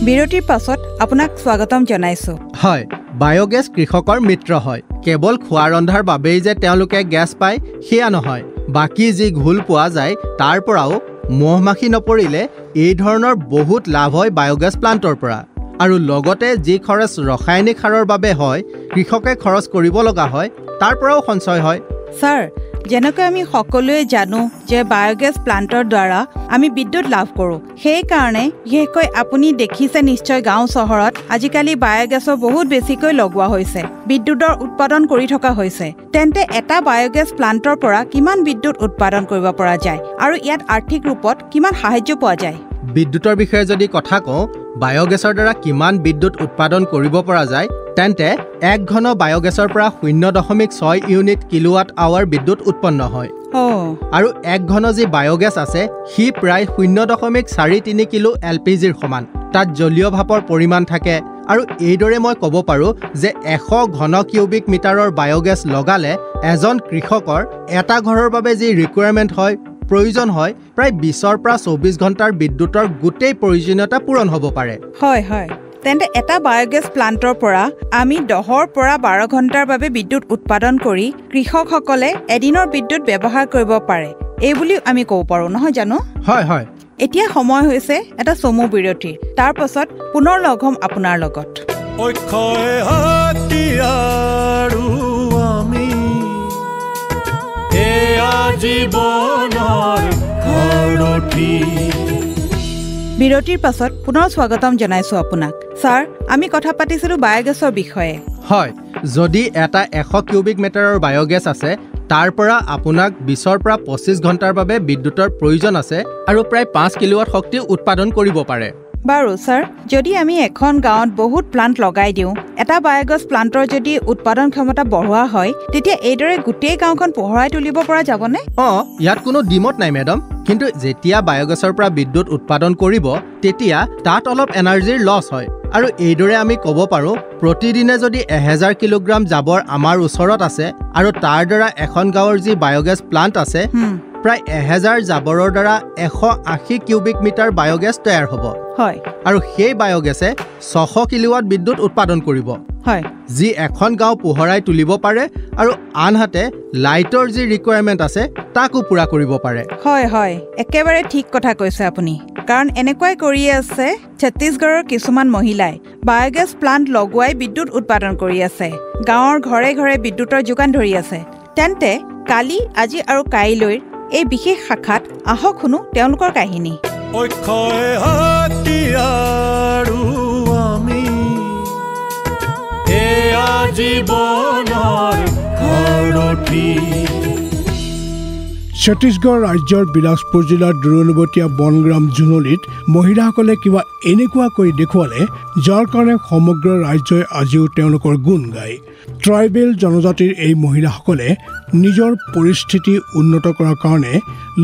বিৰতিৰ পাছত আপোনাক স্বাগতম জনাইছোঁ হয় বায়োগেছ কৃষকৰ মিত্ৰ হয় কেৱল খোৱা ৰন্ধাৰ বাবেই যে তেওঁলোকে গেছ পায় সেয়া নহয় বাকী যি ঘোল পোৱা যায় তাৰ পৰাও মহ মাখি নপৰিলে এই ধৰণৰ বহুত লাভ হয় বায়োগেছ প্লাণ্টৰ পৰা আৰু লগতে যি খৰচ ৰাসায়নিক সাৰৰ বাবে হয় কৃষকে খৰচ কৰিব লগা হয় তাৰ পৰাও সঞ্চয় হয় ছাৰ যেনেকৈ আমি সকলোৱে জানো যে বায়োগেছ প্লাণ্টৰ দ্বাৰা আমি বিদ্যুৎ লাভ কৰোঁ সেইকাৰণে বিশেষকৈ আপুনি দেখিছে নিশ্চয় গাঁও চহৰত আজিকালি বায়োগেছৰ বহুত বেছিকৈ লগোৱা হৈছে বিদ্যুতৰ উৎপাদন কৰি থকা হৈছে তেন্তে এটা বায়োগেছ প্লাণ্টৰ পৰা কিমান বিদ্যুৎ উৎপাদন কৰিব পৰা যায় আৰু ইয়াত আৰ্থিক ৰূপত কিমান সাহায্য পোৱা যায় বিদ্যুতৰ বিষয়ে যদি কথা কওঁ বায়োগেছৰ দ্বাৰা কিমান বিদ্যুৎ উৎপাদন কৰিব পৰা যায় তেন্তে এক ঘন বায়োগেছৰ পৰা 0.6 ইউনিট কিলোৱাট আৱাৰ বিদ্যুৎ উৎপন্ন হয় আৰু এক ঘন যি বায়োগেছ আছে সি প্ৰায় 0.43 কিলো এলপিজিৰ সমান তাত জলীয় ভাপৰ পৰিমাণ থাকে আৰু এইদৰে মই ক'ব পাৰোঁ যে 100 ঘন কিউবিক মিটাৰৰ বায়'গেছ লগালে এজন কৃষকৰ এটা ঘৰৰ বাবে যি ৰিকুৱাৰমেণ্ট হয় প্ৰয়োজন হয় প্ৰায় 20 পৰা 24 ঘণ্টাৰ বিদ্যুতৰ গোটেই প্ৰয়োজনীয়তা পূৰণ হ'ব পাৰে হয় হয় তেন্তে এটা বায়'গেছ প্লাণ্টৰ পৰা আমি 10 পৰা 12 ঘণ্টাৰ বাবে বিদ্যুৎ উৎপাদন কৰি কৃষকসকলে এদিনৰ বিদ্যুৎ ব্যৱহাৰ কৰিব পাৰে এই বুলি আমি ক'ব পাৰোঁ নহয় জানো হয় হয় এতিয়া সময় হৈছে এটা চমু বিৰতিৰ তাৰ পাছত পুনৰ লগ হ'ম আপোনাৰ লগত অক্ষয় হাতী আৰু আমি এয়া জীৱনৰ সাৰথি বিৰতিৰ পাছত পুনৰ স্বাগতম জনাইছোঁ আপোনাক ছাৰ আমি কথা পাতিছিলোঁ বায়'গেছৰ বিষয়ে হয় যদি এটা 100 কিউবিক মিটাৰৰ বায়'গেছ আছে তাৰ পৰা আপোনাক 20 পৰা 25 ঘণ্টাৰ বাবে বিদ্যুতৰ প্ৰয়োজন আছে আৰু প্ৰায় 5 কিলোৱাট শক্তি উৎপাদন কৰিব পাৰে বাৰু ছাৰ যদি আমি এখন গাঁৱত বহুত প্লাণ্ট লগাই দিওঁ এটা বায়'গেছ প্লাণ্টৰ যদি উৎপাদন ক্ষমতা বঢ়োৱা হয় তেতিয়া এইদৰে গোটেই গাঁওখন পোহৰাই তুলিব পৰা যাবনে ইয়াত কোনো ডিমত নাই মেডাম কিন্তু যেতিয়া বায়'গেছৰ পৰা বিদ্যুৎ উৎপাদন কৰিব তেতিয়া তাত অলপ এনাৰ্জিৰ লছ হয় আৰু এইদৰে আমি ক'ব পাৰোঁ প্ৰতিদিনে যদি 1000 কিলোগ্ৰাম জাবৰ আমাৰ ওচৰত আছে আৰু তাৰ দ্বাৰা এখন গাঁৱৰ যি বায়'গেছ প্লাণ্ট আছে প্ৰায় 1000 জাবৰৰ দ্বাৰা 180 কিউবিক মিটাৰ বায়'গেছ তৈয়াৰ হ'ব হয় আৰু সেই বায়'গেছে 600 কিলোৱাট বিদ্যুৎ উৎপাদন কৰিব হয় যি এখন গাঁও পোহৰাই তুলিব পাৰে আৰু আনহাতে লাইটৰ যি ৰিকুৱাৰমেণ্ট আছে তাকো পূৰা কৰিব পাৰে হয় হয় একেবাৰে ঠিক কথা কৈছে আপুনি কাৰণ এনেকুৱাই কৰি আছে ছত্তীশগড়ৰ কিছুমান মহিলাই বায়'গেছ প্লাণ্ট লগোৱাই বিদ্যুৎ উৎপাদন কৰি আছে গাঁৱৰ ঘৰে ঘৰে বিদ্যুতৰ যোগান ধৰি আছে তেন্তে কালি আজি আৰু কাইলৈ এই বিশেষ শাখাত আহক শুনো তেওঁলোকৰ কাহিনী অক্ষয় হাতী আৰু আমি এয়া জীৱনৰ সাৰথি ছত্তীশগড় ৰাজ্যৰ বিলাসপুৰ জিলাৰ দূৰৱৰ্তী বনগ্ৰাম জুনলিত মহিলাসকলে কিবা এনেকুৱা কৰি দেখুৱালে যাৰ কাৰণে সমগ্ৰ ৰাজ্যই আজিও তেওঁলোকৰ গুণ গায় ট্ৰাইবেল জনজাতিৰ এই মহিলাসকলে নিজৰ পৰিস্থিতি উন্নত কৰাৰ কাৰণে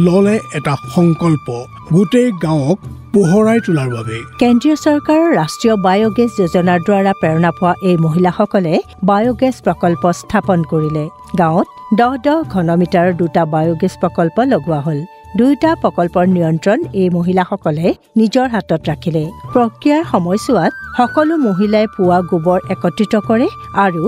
ললে এটা সংকল্প গোটেই গাঁৱক পোহৰাই তোলাৰ বাবে কেন্দ্ৰীয় চৰকাৰৰ ৰাষ্ট্ৰীয় বায়'গেছ যোজনাৰ দ্বাৰা প্ৰেৰণা পোৱা এই মহিলাসকলে বায়'গেছ প্ৰকল্প স্থাপন কৰিলে গাঁৱত 10 ঘনমিটাৰৰ 2টা বায়'গেছ প্ৰকল্প লগোৱা হ'ল 2টা প্ৰকল্পৰ নিয়ন্ত্ৰণ এই মহিলাসকলে নিজৰ হাতত ৰাখিলে প্ৰক্ৰিয়াৰ সময়ছোৱাত সকলো মহিলাই পোৱা গোবৰ একত্ৰিত কৰে আৰু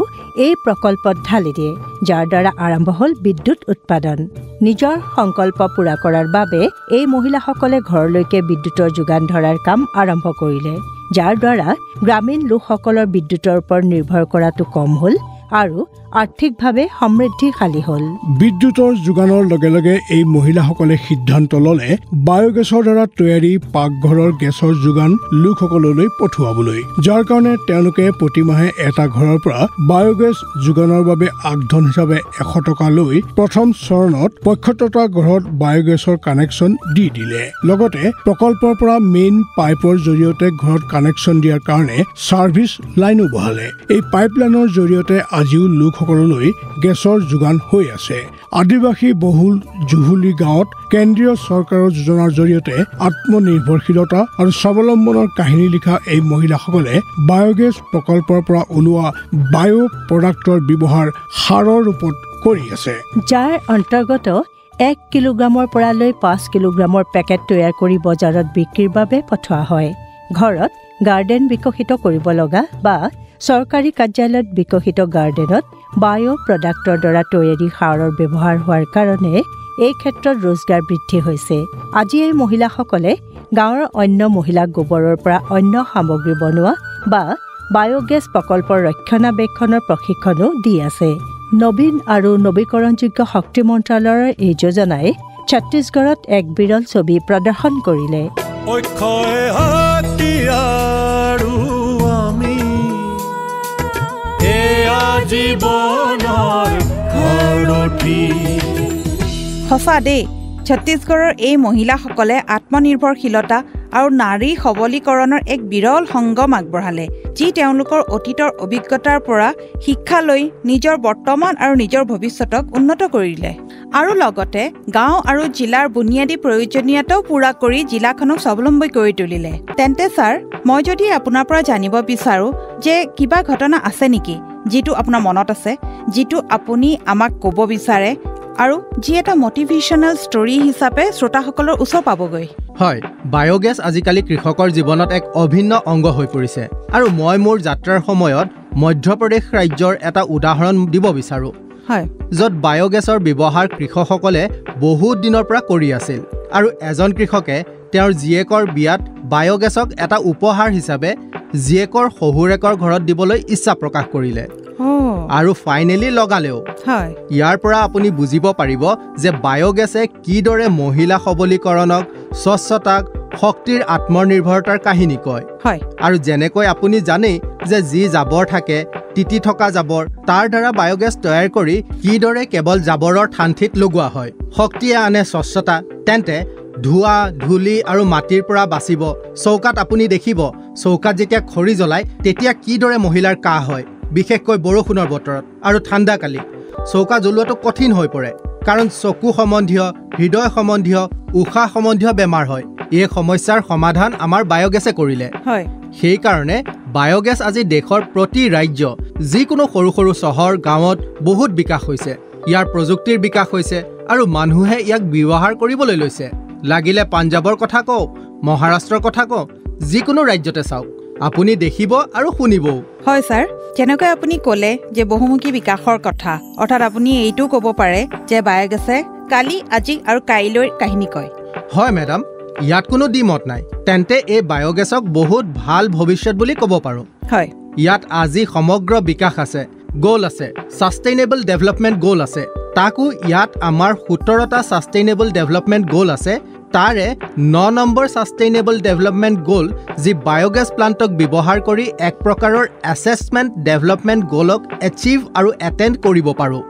এই প্ৰকল্পত ঢালি দিয়ে যাৰ দ্বাৰা আৰম্ভ হ'ল বিদ্যুৎ উৎপাদন নিজৰ সংকল্প পূৰা কৰাৰ বাবে এই মহিলাসকলে ঘৰলৈকে বিদ্যুতৰ যোগান ধৰাৰ কাম আৰম্ভ কৰিলে যাৰ দ্বাৰা গ্ৰামীণ লোকসকলৰ বিদ্যুতৰ ওপৰত নিৰ্ভৰ কৰাটো কম হ'ল আৰু আৰ্থিকভাৱে সমৃদ্ধিশালী হ'ল বিদ্যুতৰ যোগানৰ লগে লগে এই মহিলাসকলে সিদ্ধান্ত ল'লে বায়'গেছৰ দ্বাৰা তৈয়াৰী পাকঘৰৰ গেছৰ যোগান লোকসকললৈ পঠুৱাবলৈ যাৰ কাৰণে তেওঁলোকে প্ৰতিমাহে এটা ঘৰৰ পৰা বায়'গেছ যোগানৰ বাবে আগধন হিচাপে 100 টকা লৈ প্ৰথম চৰণত পক্ষততা ঘৰত বায়'গেছৰ কানেকশ্যন দি দিলে লগতে প্ৰকল্পৰ পৰা মেইন পাইপৰ জৰিয়তে ঘৰত কানেকশ্যন দিয়াৰ কাৰণে ছাৰ্ভিচ লাইনো বহালে এই পাইপলাইনৰ জৰিয়তে আজিও লোকসকললৈ গেছৰ যোগান হৈ আছে আদিবাসী বহুল জুহুলি গাঁৱত কেন্দ্ৰীয় চৰকাৰৰ যোজনাৰ জৰিয়তে আত্মনিৰ্ভৰশীলতা আৰু স্বাৱলম্বনৰ কাহিনী লিখা এই মহিলাসকলে বায়'গেছ প্ৰকল্পৰ পৰা ওলোৱা বায়ো প্ৰডাক্টৰ ব্যৱহাৰ সাৰৰ ৰূপত কৰি আছে যাৰ অন্তৰ্গত 1 কিলোগ্ৰামৰ পৰা লৈ 5 কিলোগ্ৰামৰ পেকেট তৈয়াৰ কৰি বজাৰত বিক্ৰীৰ বাবে পঠোৱা হয় ঘৰত গাৰ্ডেন বিকশিত কৰিব লগা বা চৰকাৰী কাৰ্যালয়ত বিকশিত গাৰ্ডেনত বায়ো প্ৰডাক্টৰ দ্বাৰা তৈয়াৰী সাৰৰ ব্যৱহাৰ হোৱাৰ কাৰণে এই ক্ষেত্ৰত ৰোজগাৰ বৃদ্ধি হৈছে আজি এই মহিলাসকলে গাঁৱৰ অন্য মহিলাক গোবৰৰ পৰা অন্য সামগ্ৰী বনোৱা বা বায়'গেছ প্ৰকল্পৰ ৰক্ষণাবেক্ষণৰ প্ৰশিক্ষণো দি আছে নবীন আৰু নৱীকৰণযোগ্য শক্তি মন্ত্ৰালয়ৰ এই যোজনাই ছত্তীশগড়ত এক বিৰল ছবি প্ৰদৰ্শন কৰিলে অক্ষয় হাতী আৰু আমি এয়া জীৱনৰ সাৰথি সঁচা দেই ছত্তীশগড়ৰ এই মহিলাসকলে আত্মনিৰ্ভৰশীলতা আৰু নাৰী সবলীকৰণৰ এক বিৰল সংগম আগবঢ়ালে যি তেওঁলোকৰ অতীতৰ অভিজ্ঞতাৰ পৰা শিক্ষা লৈ নিজৰ বৰ্তমান আৰু নিজৰ ভৱিষ্যতক উন্নত কৰিলে আৰু লগতে গাঁও আৰু জিলাৰ বুনিয়াদী প্ৰয়োজনীয়তাও পূৰা কৰি জিলাখনক স্বাৱলম্বী কৰি তুলিলে। তেন্তে ছাৰ, মই যদি আপোনাৰ পৰা জানিব বিচাৰোঁ যে কিবা ঘটনা আছে নেকি যিটো আপোনাৰ মনত আছে, যিটো আপুনি আমাক ক'ব বিচাৰে আৰু যি এটা মটিভেশ্যনেল ষ্টৰী হিচাপে শ্ৰোতাসকলৰ ওচৰ পাবগৈ। হয়, বায়োগেছ আজিকালি কৃষকৰ জীৱনত এক অভিন্ন অংগ হৈ পৰিছে আৰু মই মোৰ যাত্ৰাৰ সময়ত মধ্যপ্ৰদেশ ৰাজ্যৰ এটা উদাহৰণ দিব বিচাৰোঁ, য'ত বায়োগেছৰ ব্যৱহাৰ কৃষকসকলে বহুত দিনৰ পৰা কৰি আছিল আৰু এজন কৃষকে তেওঁৰ জীয়েকৰ বিয়াত বায়োগেছক এটা উপহাৰ হিচাপে জীয়েকৰ শহুৰেকৰ ঘৰত দিবলৈ ইচ্ছা প্ৰকাশ কৰিলে আৰু ফাইনেলি লগালেও। ইয়াৰ পৰা আপুনি বুজিব পাৰিব যে বায়োগেছে কিদৰে মহিলা সবলীকৰণক, স্বচ্ছতাক, শক্তিৰ আত্মনিৰ্ভৰতাৰ কাহিনী কয়। আৰু যেনেকৈ আপুনি জানেই যে যি জাবৰ থাকে, তিতি থকা জাবৰ, তাৰ দ্বাৰা বায়োগেছ তৈয়াৰ কৰি কিদৰে কেৱল জাবৰৰ ঠাণ্ঠিত লগোৱা হয়। শক্তিয়ে আনে স্বচ্ছতা, তেন্তে ধোঁৱা, ধূলি আৰু মাটিৰ পৰা বাচিব। চৌকাত আপুনি দেখিব, চৌকাত যেতিয়া খৰি জ্বলায় তেতিয়া কিদৰে মহিলাৰ কাহ হয়, বিশেষকৈ বৰষুণৰ বতৰত আৰু ঠাণ্ডাকালি। চৌকা জ্বলোৱাটো কঠিন হৈ পৰে কাৰণ চকু সম্বন্ধীয়, হৃদয় সম্বন্ধীয়, উশাহ সম্বন্ধীয় বেমাৰ হয়। এই সমস্যাৰ সমাধান আমাৰ বায়োগেছে কৰিলে। সেইকাৰণে বায়োগেছ আজি দেশৰ প্ৰতি ৰাজ্য, যিকোনো সৰু সৰু চহৰ গাঁৱত বহুত বিকাশ হৈছে। ইয়াৰ প্ৰযুক্তিৰ বিকাশ হৈছে আৰু মানুহে ইয়াক ব্যৱহাৰ কৰিবলৈ লৈছে। লাগিলে পাঞ্জাৱৰ কথা কওঁ, মহাৰাষ্ট্ৰৰ কথা কওঁ, যিকোনো ৰাজ্যতে চাওক, আপুনি দেখিব আৰু শুনিবও। হয় ছাৰ, যেনেকৈ আপুনি ক'লে যে বহুমুখী বিকাশৰ কথা, অৰ্থাৎ আপুনি এইটোও ক'ব পাৰে যে বায়োগেছে কালি, আজি আৰু কাইলৈৰ কাহিনী কয়। হয় মেডাম, ইয়াত কোনো দ্বিমত নাই। তেন্তে এই বায়োগেছক বহুত ভাল ভৱিষ্যত বুলি ক'ব পাৰোঁ। হয়, ইয়াত আজি সমগ্ৰ বিকাশ আছে, গ'ল আছে, ছাষ্টেইনেবল ডেভেলপমেণ্ট গ'ল আছে। তাকো ইয়াত আমাৰ 17টা ছাষ্টেইনেবল ডেভেলপমেণ্ট গ'ল আছে। তাৰে 9 নম্বৰ ছাষ্টেইনেবল ডেভেলপমেণ্ট গ'ল যি বায়োগেছ প্লাণ্টক ব্যৱহাৰ কৰি এক প্ৰকাৰৰ এছেছমেণ্ট ডেভেলপমেণ্ট গ'লক এচিভ আৰু এটেণ্ড কৰিব পাৰোঁ।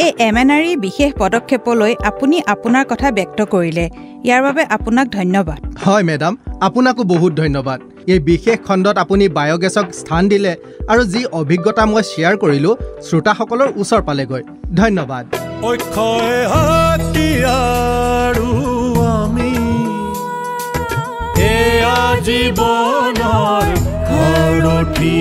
এই MNRE বিশেষ পদক্ষেপলৈ আপুনি আপোনাৰ কথা ব্যক্ত কৰিলে, ইয়াৰ বাবে আপোনাক ধন্যবাদ। হয় মেডাম, আপোনাকো বহুত ধন্যবাদ। এই বিশেষ খণ্ডত আপুনি বায়োগেছক স্থান দিলে আৰু যি অভিজ্ঞতা মই শ্বেয়াৰ কৰিলোঁ শ্ৰোতাসকলৰ ওচৰ পালেগৈ। ধন্যবাদ। অক্ষয় হাতিয়াৰু আমি, এয়া জীৱনৰ সাৰথি।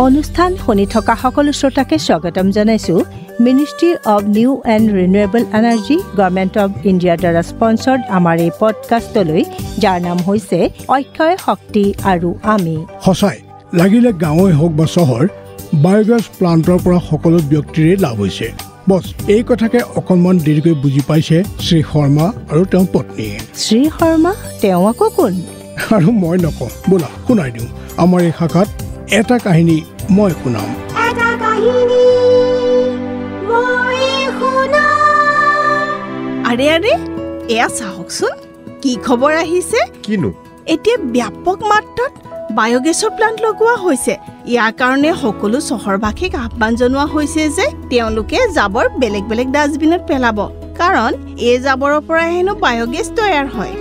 অনুষ্ঠান শুনি থকা সকলো শ্ৰোতাকে স্বাগতম জনাইছোঁ। Ministry of new and renewable energy, government of ইণ্ডিয়াৰ দ্বাৰা স্পনচাৰ্ড আমাৰ এই পডকাষ্টলৈ, যাৰ নাম হৈছে অক্ষয় শক্তি আৰু আমি। সঁচাই, লাগিলে গাঁৱেই হওক বা চহৰ, বায়োগেছ প্লাণ্টৰ পৰা সকলো ব্যক্তিৰে লাভ হৈছে। বছ এই কথাকে অকণমান দেৰিকৈ বুজি পাইছে শ্ৰী শৰ্মা আৰু তেওঁৰ পত্নীয়ে। শ্ৰী শৰ্মা, তেওঁ আকৌ কোন? আৰু মই নকওঁ, ব'লা শুনাই দিওঁ। আমাৰ এই শাখাত এটা কাহিনী মই শুনাম। আৰে আৰে, এয়া চাওকচোন, কি খবৰ আহিছে? কিনো? এতিয়া ব্যাপক মাত্ৰাত বায়োগেছৰ প্লাণ্ট লগোৱা হৈছে। ইয়াৰ কাৰণে সকলো চহৰবাসীক আহ্বান জনোৱা হৈছে যে তেওঁলোকে জাবৰ বেলেগ বেলেগ ডাষ্টবিনত পেলাব, কাৰণ এই জাবৰৰ পৰা হেনো বায়োগেছ তৈয়াৰ হয়।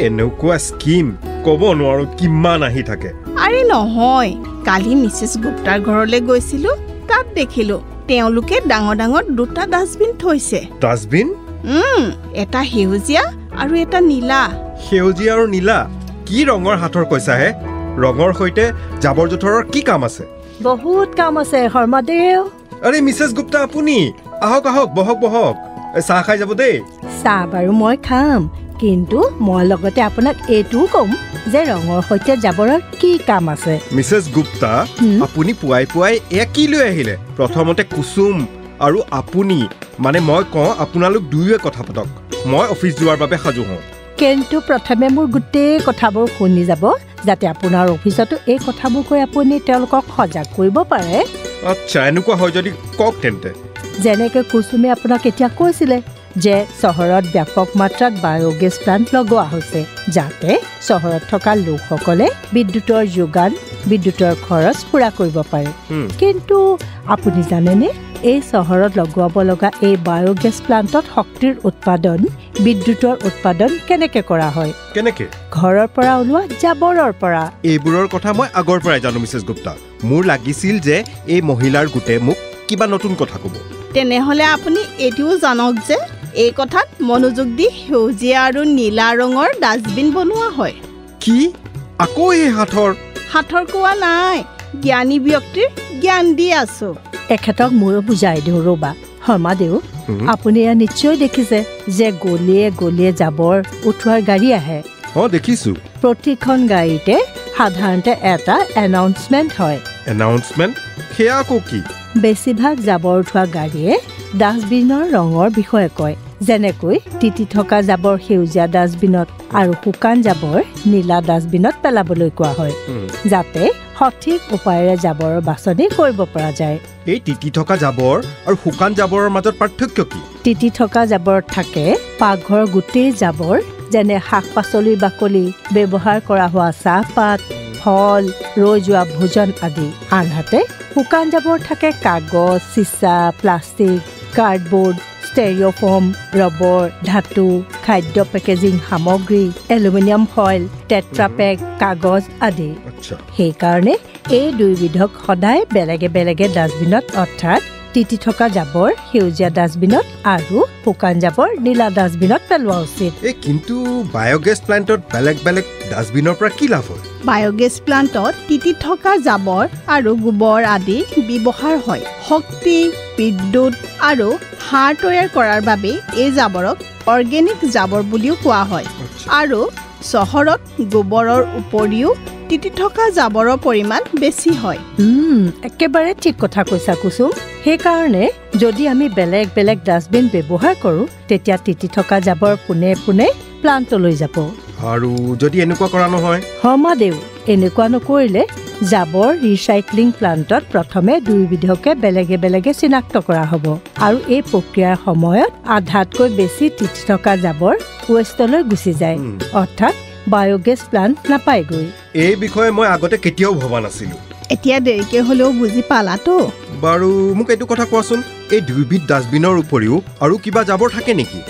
এনেকুৱা স্কিম ক'ব নোৱাৰো কিমান আহি থাকে। আৰে নহয়, কালি মিছেছ গুপ্তাৰ ঘৰলৈ গৈছিলো, তাত দেখিলো তেওঁলোকে ডাঙৰ ডাঙৰ 2টা ডাষ্টবিন থৈছে। ডাষ্টবিন? এটা সেউজীয়া আৰু এটা নীলা। সেউজীয়া আৰু নীলা? কি ৰঙৰ হাতৰ কৈছাহে? ৰঙৰ সৈতে জাবৰ জোথৰৰ কি কাম আছে? বহুত কাম আছে শৰ্মাদেউ। আৰে মিছেছ গুপ্তা, আপুনি আহক আহক, বহক বহক, চাহ খাই যাব দেই। চাহ বাৰু মই খাম, কিন্তু মই লগতে আপোনাক এইটোও ক'ম যে ৰঙৰ সৈতে জাবৰৰ কি কাম আছে। মিছেছ গুপ্তা, আপুনি পুৱাই পুৱাই এয়া কি লৈ আহিলে? প্ৰথমতে কুসুম আৰু আপুনি, মানে মই কওঁ আপোনালোক দুয়োৱে কথা পাতক, মই অফিচ যোৱাৰ বাবে সাজু হওঁ। কিন্তু প্ৰথমে মোৰ গোটেই কথাবোৰ শুনি যাব, যাতে আপোনাৰ অফিচতো এই কথাবোৰ কৈ আপুনি তেওঁলোকক সজাগ কৰিব পাৰে। আচ্ছা, এনেকুৱা হয় যদি কওক তেন্তে। যেনেকৈ কুসুমে আপোনাক এতিয়া কৈছিলে যে চহৰত ব্যাপক মাত্ৰাত বায়োগেছ প্লাণ্ট লগোৱা হৈছে, যাতে চহৰত থকা লোকসকলে বিদ্যুতৰ যোগান, বিদ্যুতৰ খৰচ পূৰা কৰিব পাৰে। কিন্তু আপুনি জানেনে, এই চহৰত লগোৱাব লগা এই বায়োগেছ প্লাণ্টত শক্তিৰ উৎপাদন, বিদ্যুতৰ উৎপাদন কেনেকৈ কৰা হয়? কেনেকে? ঘৰৰ পৰা ওলোৱা জাবৰৰ পৰা। এইবোৰৰ কথা মই আগৰ পৰাই জানো মিছেছ গুপ্তা। মোৰ লাগিছিল যে এই মহিলাৰ গোটে মোক কিবা নতুন কথা ক'ব। তেনেহ'লে আপুনি এইটোও জানক যে এই কথাত মনোযোগ দি সেউজীয়া আৰু নীলা ৰঙৰ ডাষ্টবিন বনোৱা হয়। কি আকৌ এই হাতৰ কোৱা নাই, জ্ঞানী ব্যক্তিৰ জ্ঞান দি আছো। এখেতক ময়ো বুজাই দিওঁ ৰ'বা। শৰ্মাদেউ, আপুনি এয়া নিশ্চয় দেখিছে যে গলিয়ে গলিয়ে জাবৰ উঠোৱাৰ গাড়ী আহে। দেখিছো। প্ৰতিখন গাড়ীতে সাধাৰণতে এটা এনাউন্সমেণ্ট হয়। এনাউন্সমেণ্ট? সেয়া আকৌ কি? বেছিভাগ জাবৰ উঠোৱা গাড়ীয়ে ডাষ্টবিনৰ ৰঙৰ বিষয়ে কয়। যেনেকৈ তিতি থকা জাবৰ সেউজীয়া ডাষ্টবিনত আৰু শুকান জাবৰ নীলা ডাষ্টবিনত পেলাবলৈ কোৱা হয়, যাতে সঠিক উপায়েৰে জাবৰৰ বাছনি কৰিব পৰা যায়। এই তিতি থকা জাবৰ আৰু শুকান জাবৰৰ মাজত পাৰ্থক্য কি? তিতি থকা জাবৰত থাকে পাকঘৰৰ গোটেই জাবৰ, যেনে শাক পাচলিৰ বাকলি, ব্যৱহাৰ কৰা হোৱা চাহপাত, ফল, ৰৈ যোৱা ভোজন আদি। আনহাতে শুকান জাবৰ থাকে কাগজ, চিচা, প্লাষ্টিক, কাৰ্ডবৰ্ড, ষ্টেৰিঅ'ফোম, ৰবৰ, ধাতু, খাদ্য পেকেজিং সামগ্ৰী, এলুমিনিয়াম ফইল, টেট্ৰাপেক, কাগজ আদি। সেইকাৰণে এই দুইবিধক সদায় বেলেগে বেলেগে ডাষ্টবিনত, অৰ্থাৎ তিতি থকা জাবৰ সেউজীয়া ডাষ্টবিনত আৰু শুকান জাবৰ নীলা ডাষ্টবিনত পেলোৱা উচিত। কিন্তু বায়'গেছ প্লাণ্টত বেলেগ বেলেগ ডাষ্টবিনৰ পৰা কি লাভ হয়? বায়'গেছ প্লাণ্টত তিতি থকা জাবৰ আৰু গোবৰ আদি ব্যৱহাৰ হয়। শক্তি, বিদ্যুৎ আৰু সাৰ তৈয়াৰ কৰাৰ বাবে এই জাবৰক অৰ্গেনিক জাবৰ বুলিও কোৱা হয়। আৰু চহৰত গোবৰৰ উপৰিও তিতি থকা জাবৰৰ পৰিমাণ বেছি হয়। একেবাৰে ঠিক কথা কৈছা কুসুম। সেইকাৰণে যদি আমি বেলেগ বেলেগ ডাষ্টবিন ব্যৱহাৰ কৰোঁ, তেতিয়া তিতি থকা জাবৰ পোনে পোনে প্লাণ্টলৈ যাব। আৰু যদি এনেকুৱা কৰা নহয়? শৰ্মাদেউ, এনেকুৱা নকৰিলে জাবৰ ৰিচাইক্লিং প্লাণ্টত প্ৰথমে দুইবিধকে বেলেগে বেলেগে চিনাক্ত কৰা হ'ব, আৰু এই প্ৰক্ৰিয়াৰ সময়ত আধাতকৈ বেছি তিতি থকা জাবৰ ৱেষ্টলৈ গুচি যায়, অৰ্থাৎ বায়'গেছ প্লাণ্ট নাপায়গৈ। এই বিষয়ে মই আগতে কেতিয়াও ভবা নাছিলো। এতিয়া দেৰিকে হ'লেও বুজি পালাতো? বাৰু মোক এইটো কথা কোৱাচোন, এই দুইবিধ ডাষ্টবিনৰ উপৰিও আৰু কিবা জাবৰ থাকে নেকি?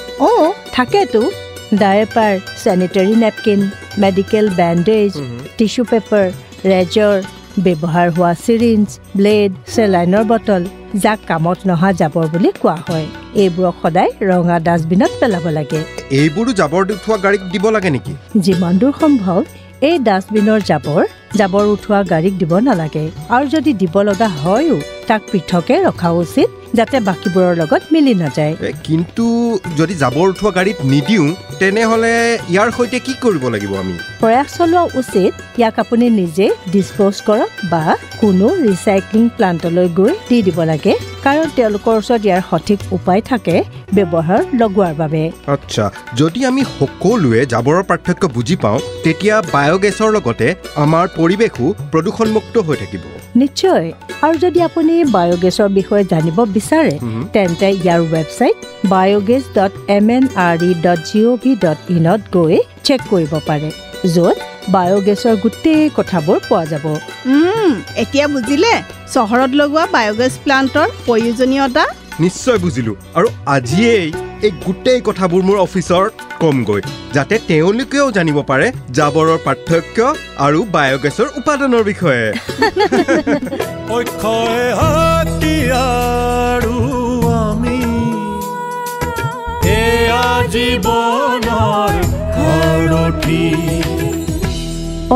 থাকেতো। Diaper, sanitary napkin, medical bandage, tissue paper, razor, ব্যৱহাৰ হোৱা চিৰিঞ্জ, ব্লেড, চেলাইনৰ বটল, যাক কামত নহা জাবৰ বুলি কোৱা হয়, এইবোৰক সদায় ৰঙা ডাষ্টবিনত পেলাব লাগে। এইবোৰো জাবৰ উঠোৱা গাড়ীক দিব লাগে নেকি? যিমান দূৰ সম্ভৱ এই ডাষ্টবিনৰ জাবৰ উঠোৱা গাড়ীক দিব নালাগে, আৰু যদি দিব লগা হয়ও তাক পৃথকে ৰখা উচিত, যাতে বাকীবোৰৰ লগত মিলি নাযায়। কিন্তু যদি জাবৰ উঠোৱা গাড়ীত নিদিওঁ, তেনেহ'লে ইয়াৰ সৈতে কি কৰিব লাগিব? আমি প্ৰয়াস চলোৱা উচিত ইয়াক আপুনি নিজে ডিছপ'জ কৰক বা কোনো ৰিচাইক্লিং প্লাণ্টলৈ গৈ দি দিব লাগে, কাৰণ তেওঁলোকৰ ওচৰত ইয়াৰ সঠিক উপায় থাকে ব্যৱহাৰ লগোৱাৰ বাবে। আচ্ছা, যদি আমি সকলোৱে জাবৰৰ পাৰ্থক্য বুজি পাওঁ, তেতিয়া বায়'গেছৰ লগতে আমাৰ পৰিৱেশো প্ৰদূষণমুক্ত হৈ থাকিব। নিশ্চয়। আৰু যদি আপুনি বায়'গেছৰ বিষয়ে জানিব বিচাৰে, তেন্তে ইয়াৰ ৱেবছাইট biogas.mnre.gov.in গৈ চেক কৰিব পাৰে, য'ত বায়'গেছৰ গোটেই কথাবোৰ পোৱা যাব। এতিয়া বুজিলে চহৰত লগোৱা বায়'গেছ প্লাণ্টৰ প্ৰয়োজনীয়তা? নিশ্চয় বুজিলো, আৰু আজিয়েই এই গোটেই কথাবোৰ মোৰ অফিচত কমগৈ, যাতে তেওঁলোকেও জানিব পাৰে জাবৰৰ পাৰ্থক্য আৰু বায়'গেছৰ উপাদানৰ বিষয়ে। অক্ষয় হাতিয়াৰো আমি এয়া জীৱনৰ সাৰথি।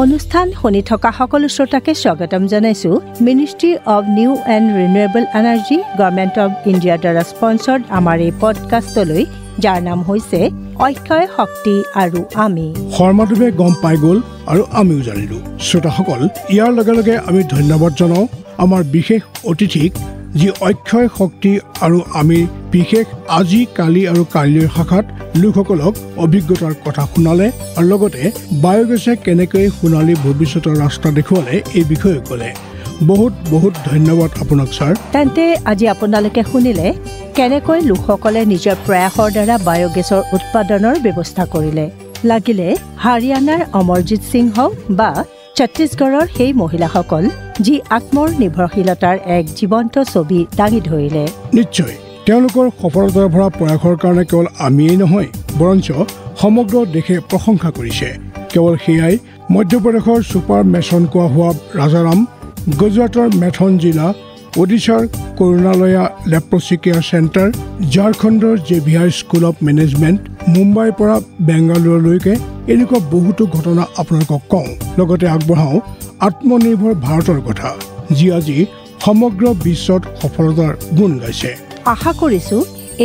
অনুষ্ঠান শুনি থকা সকলো শ্ৰোতাকে স্বাগতম জনাইছো। Ministry of new and renewable energy, government of ইণ্ডিয়াৰ দ্বাৰা স্পনচাৰ্ড আমাৰ এই পডকাষ্টলৈ, যাৰ নাম হৈছে অক্ষয় শক্তি আৰু আমি। শৰ্মাদেৱে গম পাই গ'ল আৰু আমিও জানিলো। শ্ৰোতাসকল, ইয়াৰ লগে লগে আমি ধন্যবাদ জনাওঁ আমাৰ বিশেষ অতিথিক, যি অক্ষয় শক্তি আৰু আমি বিশেষ আজি, কালি আৰু কাইলৈৰ শাখাত লোকসকলক অভিজ্ঞতাৰ কথা শুনালে, আৰু লগতে বায়'গেছে কেনেকৈ সোণালী ভৱিষ্যতৰ ৰাস্তা দেখুৱালে এই বিষয়ে ক'লে। বহুত বহুত ধন্যবাদ আপোনাক ছাৰ। তেন্তে আজি আপোনালোকে শুনিলে কেনেকৈ লোকসকলে নিজৰ প্ৰয়াসৰ দ্বাৰা বায়'গেছৰ উৎপাদনৰ ব্যৱস্থা কৰিলে। লাগিলে হাৰিয়ানাৰ অমৰজিৎ সিং হওক বা ছত্তীশগড়ৰ সেই মহিলাসকল, যি আত্মনিৰ্ভৰশীলতাৰ এক জীৱন্ত ছবি দাঙি ধৰিলে। নিশ্চয় তেওঁলোকৰ সফলতাৰে ভৰা প্ৰয়াসৰ কাৰণে কেৱল আমিয়েই নহয়, বৰঞ্চ সমগ্ৰ দেশে প্ৰশংসা কৰিছে। কেৱল সেয়াই, মধ্যপ্ৰদেশৰ ছুপাৰ মেছন কোৱা হোৱা ৰাজাৰাম, গুজৰাটৰ মেথন জিলা, ওড়িশাৰ কৰুণালয়া লেপ্ৰচি কেয়াৰ চেণ্টাৰ, ঝাৰখণ্ডৰ জেভিয়াৰ স্কুল অফ মেনেজমেণ্ট, মুম্বাইৰ পৰা বেংগালুৰুলৈকে এনেকুৱা বহুতো ঘটনা আপোনালোকক কওঁ। লগতে আগবঢ়াওঁ আত্মনিৰ্ভৰ ভাৰতৰ কথা, যি আজি সমগ্ৰ বিশ্বত সফলতাৰ গুণ গাইছে। আশা কৰিছো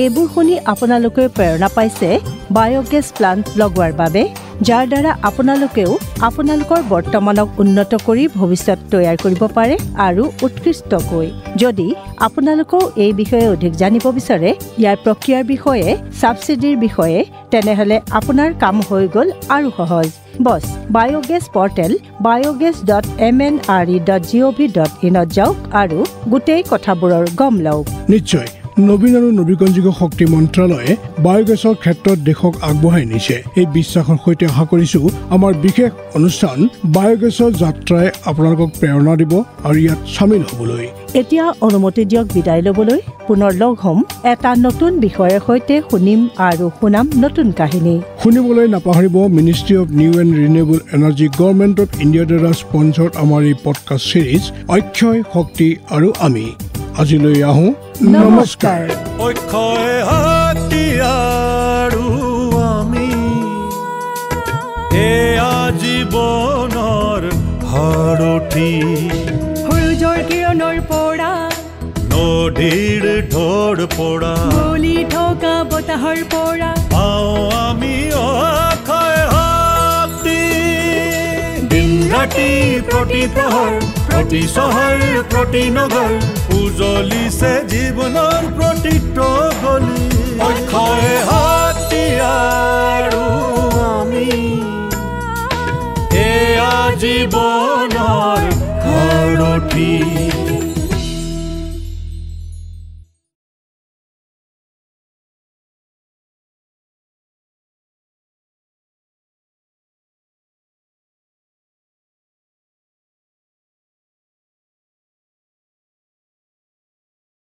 এইবোৰ শুনি আপোনালোকে প্ৰেৰণা পাইছে বায়োগেছ প্লাণ্ট লগোৱাৰ বাবে, যাৰ দ্বাৰা আপোনালোকেও আপোনালোকৰ বৰ্তমানক উন্নত কৰি ভৱিষ্যত তৈয়াৰ কৰিব পাৰে আৰু উৎকৃষ্টকৈ। যদি আপোনালোকেও এই বিষয়ে অধিক জানিব বিচাৰে, ইয়াৰ প্ৰক্ৰিয়াৰ বিষয়ে, ছাবচিডিৰ বিষয়ে, তেনেহ'লে আপোনাৰ কাম হৈ গ'ল আৰু সহজ। বছ বায়োগেছ পৰ্টেল biogas.mnre.gov.in যাওক আৰু গোটেই কথাবোৰৰ গম লওক। নিশ্চয় নবীন আৰু নৱীকৰণযোগ্য শক্তি মন্ত্ৰালয়ে বায়োগেছৰ ক্ষেত্ৰত দেশক আগবঢ়াই নিছে। এই বিশ্বাসৰ সৈতে আশা কৰিছো আমাৰ বিশেষ অনুষ্ঠান বায়োগেছৰ যাত্ৰাই আপোনালোকক প্ৰেৰণা দিব আৰু ইয়াত চামিল হ'বলৈ। এতিয়া অনুমতি দিয়ক বিদায় ল'বলৈ। পুনৰ লগ হ'ম এটা নতুন বিষয়ৰ সৈতে, শুনিম আৰু শুনাম নতুন কাহিনী। শুনিবলৈ নাপাহৰিব ministry of new and renewable energy, government of ইণ্ডিয়াৰ দ্বাৰা স্পনচৰ্ড আমাৰ এই পডকাষ্ট চিৰিজ অক্ষয় শক্তি আৰু আমি। আজিলৈ আহোঁ, নমস্কাৰ। অক্ষয় শক্তি আৰু আমি, এয়া জীৱনৰ সাৰথি। সূৰ্যৰ কিৰণৰ পৰা, নদীৰ ঢৌৰ পৰা, বলি থকা বতাহৰ পৰা পাওঁ আমি অক্ষয় শক্তি। দিন ৰাতি প্ৰতি প্ৰহৰ, প্ৰতি চহৰ, প্ৰতি নগৰ, উজলিছে জীৱনৰ প্ৰতিটো গলি। অক্ষয় শক্তি আৰু আমি, এয়া জীৱনৰ সাৰথি।